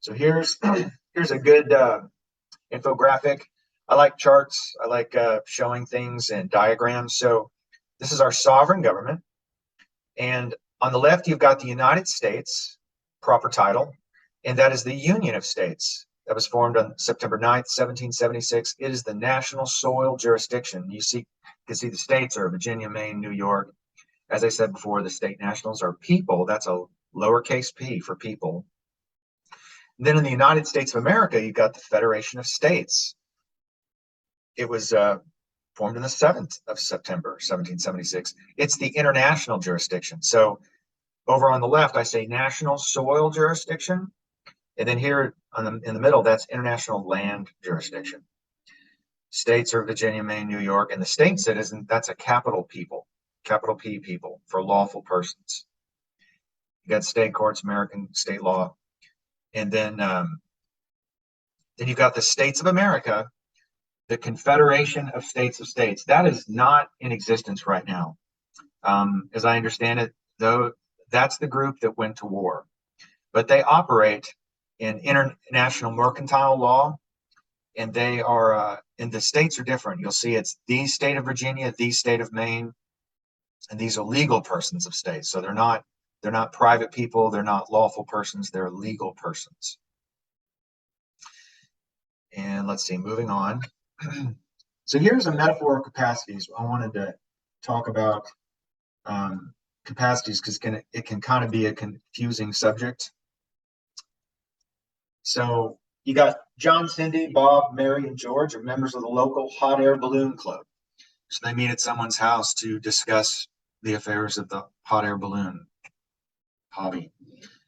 So here's here's a good infographic. I like charts. I like showing things and diagrams. So this is our sovereign government. And on the left, you've got the United States, proper title, and that is the Union of States. That was formed on September 9th, 1776. It is the national soil jurisdiction. You can see the states are Virginia, Maine, New York. As I said before, the state nationals are people. That's a lowercase p for people. And then in the United States of America, you've got the Federation of States. It was formed on the 7th of September, 1776. It's the international jurisdiction. So over on the left, I say national soil jurisdiction. And then here in the middle, that's international land jurisdiction. States are Virginia, Maine, New York, and the state citizen, that's a capital people, capital P people for lawful persons. You got state courts, American state law. And then you've got the States of America, the Confederation of States of States. That is not in existence right now. As I understand it, though, that's the group that went to war. But they operate in international mercantile law, and they are, and the states are different. You'll see it's the state of Virginia, the state of Maine, and these are legal persons of states. So they're not private people, they're not lawful persons, they're legal persons. And let's see, moving on. So here's a metaphor of capacities. I wanted to talk about capacities because it can kind of be a confusing subject. So you got John, Cindy, Bob, Mary, and George are members of the local hot air balloon club. So they meet at someone's house to discuss the affairs of the hot air balloon hobby.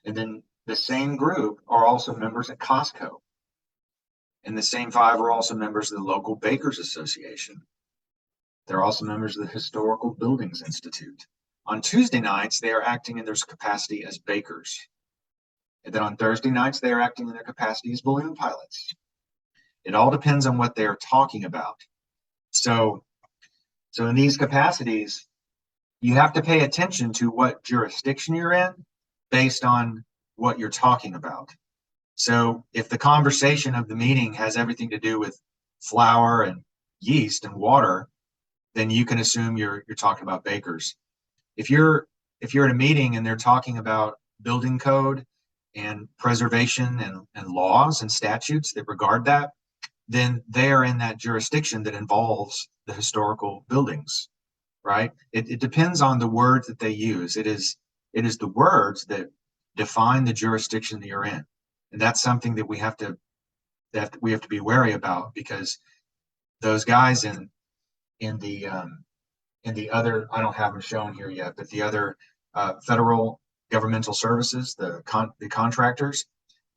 And then the same group are also members at Costco. And the same 5 are also members of the local Bakers Association. They're also members of the Historical Buildings Institute. On Tuesday nights, they are acting in their capacity as bakers. And then on Thursday nights, they are acting in their capacity as balloon pilots. It all depends on what they're talking about. So in these capacities, you have to pay attention to what jurisdiction you're in based on what you're talking about. So if the conversation of the meeting has everything to do with flour and yeast and water, then you can assume you're talking about bakers. If you're at a meeting and they're talking about building code and preservation and laws and statutes that regard that, then they are in that jurisdiction that involves the historical buildings, right? It depends on the words that they use. It is the words that define the jurisdiction that you're in. And that's something that we have to be wary about, because those guys in the other, I don't have them shown here yet, but the other federal governmental services, the contractors,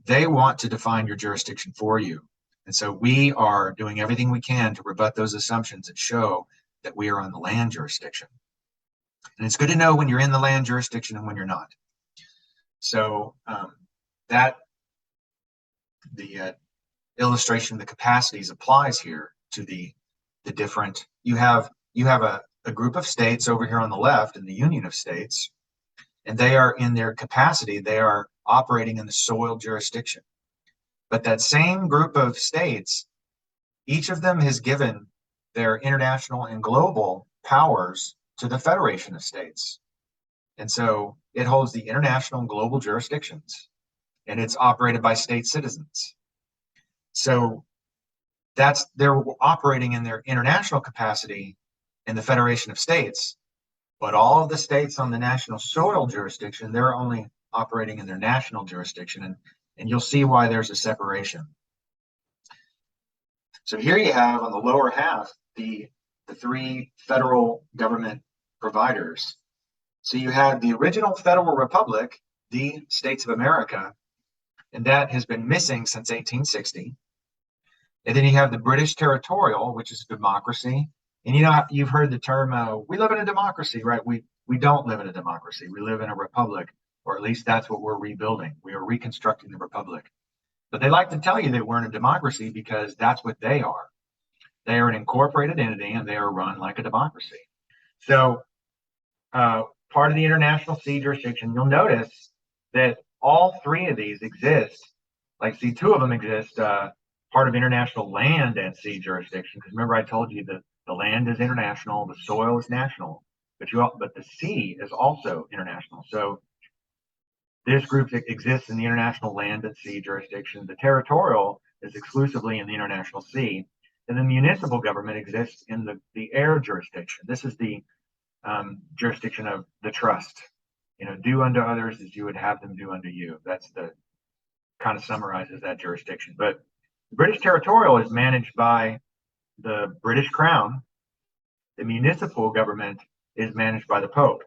they want to define your jurisdiction for you. And so we are doing everything we can to rebut those assumptions and show that we are on the land jurisdiction. And it's good to know when you're in the land jurisdiction and when you're not. So the illustration of the capacities applies here to the different. You have a group of states over here on the left in the Union of States, and they are in their capacity, they are operating in the soil jurisdiction. But that same group of states, each of them has given their international and global powers to the Federation of States. And so it holds the international and global jurisdictions, and it's operated by state citizens. So they're operating in their international capacity in the Federation of States, but all of the states on the national soil jurisdiction, they're only operating in their national jurisdiction, and you'll see why there's a separation. So here you have on the lower half the 3 federal government providers. So you have the original Federal Republic, the States of America, and that has been missing since 1860. And then you have the British territorial, which is a democracy. And you've heard the term, we live in a democracy, right? We don't live in a democracy. We live in a republic, or at least that's what we're rebuilding. We are reconstructing the republic. But they like to tell you that we're in a democracy because that's what they are. They are an incorporated entity and they are run like a democracy. So part of the international sea jurisdiction, you'll notice that all 3 of these exist Like, see, two of them exist, part of international land and sea jurisdiction. Because remember, I told you that the land is international, the soil is national, but the sea is also international. So this group exists in the international land and sea jurisdiction. The territorial is exclusively in the international sea. And the municipal government exists in the air jurisdiction. This is the jurisdiction of the trust. Do unto others as you would have them do unto you. That's the kind of summarizes that jurisdiction. But the British territorial is managed by the British Crown. The municipal government is managed by the Pope.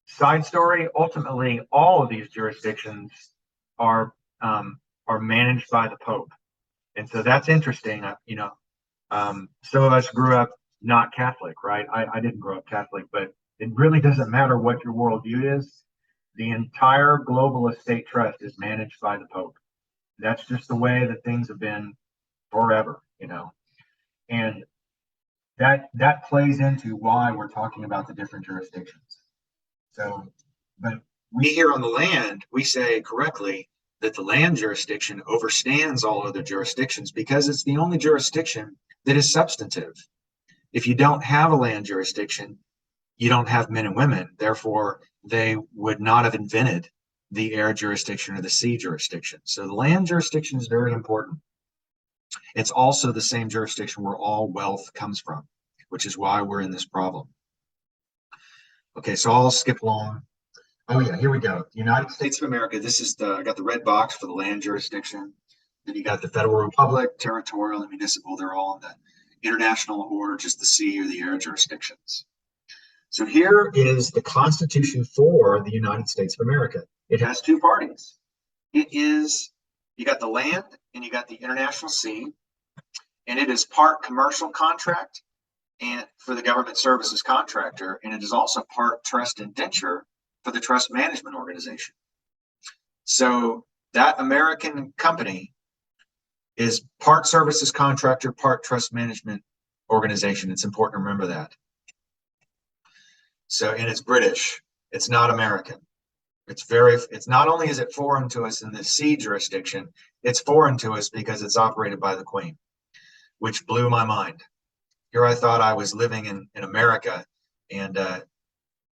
Side story: ultimately, all of these jurisdictions are managed by the Pope, and so that's interesting. Some of us grew up not Catholic, right? I didn't grow up Catholic, but it really doesn't matter what your worldview is. The entire global estate trust is managed by the Pope. That's just the way that things have been forever, and that plays into why we're talking about the different jurisdictions. So, but we here on the land, we say correctly that the land jurisdiction overstands all other jurisdictions because it's the only jurisdiction that is substantive. If you don't have a land jurisdiction, you don't have men and women. Therefore, they would not have invented the air jurisdiction or the sea jurisdiction. So the land jurisdiction is very important. It's also the same jurisdiction where all wealth comes from, which is why we're in this problem. Okay, so I'll skip along. Oh yeah, here we go. United States of America. This is I got the red box for the land jurisdiction. Then you got the federal republic, territorial, and municipal. They're all in the international or just the sea or the air jurisdictions. So here is the Constitution for the United States of America. It has two parties. You got the land and you got the international sea, and it is part commercial contract and for the government services contractor, and it is also part trust indenture for the trust management organization. So that American company is part services contractor, part trust management organization. It's important to remember that. So, and it's British. It's not American. It's not only is it foreign to us in the sea jurisdiction, it's foreign to us because it's operated by the Queen, which blew my mind. Here I thought I was living in America, and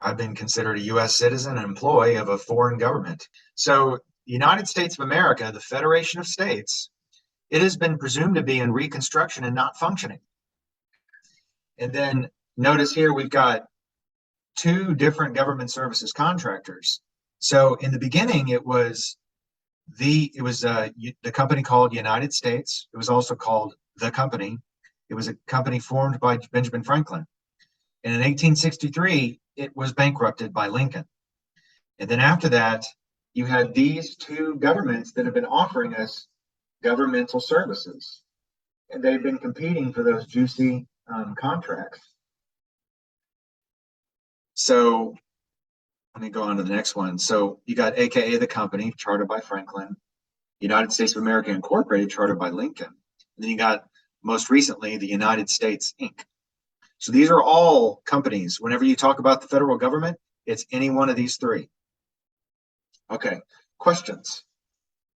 I've been considered a U.S. citizen and employee of a foreign government. So the United States of America, the Federation of States, it has been presumed to be in reconstruction and not functioning. And then notice here we've got two different government services contractors. So in the beginning, it was the company called United States. It was also called the company. It was a company formed by Benjamin Franklin. And in 1863, it was bankrupted by Lincoln. And then after that, you had these two governments that have been offering us governmental services. And they've been competing for those juicy contracts. So let me go on to the next one. So you got AKA the company, chartered by Franklin, United States of America Incorporated, chartered by Lincoln. And then you got most recently the United States Inc. So these are all companies. Whenever you talk about the federal government, it's any one of these three. Okay, questions?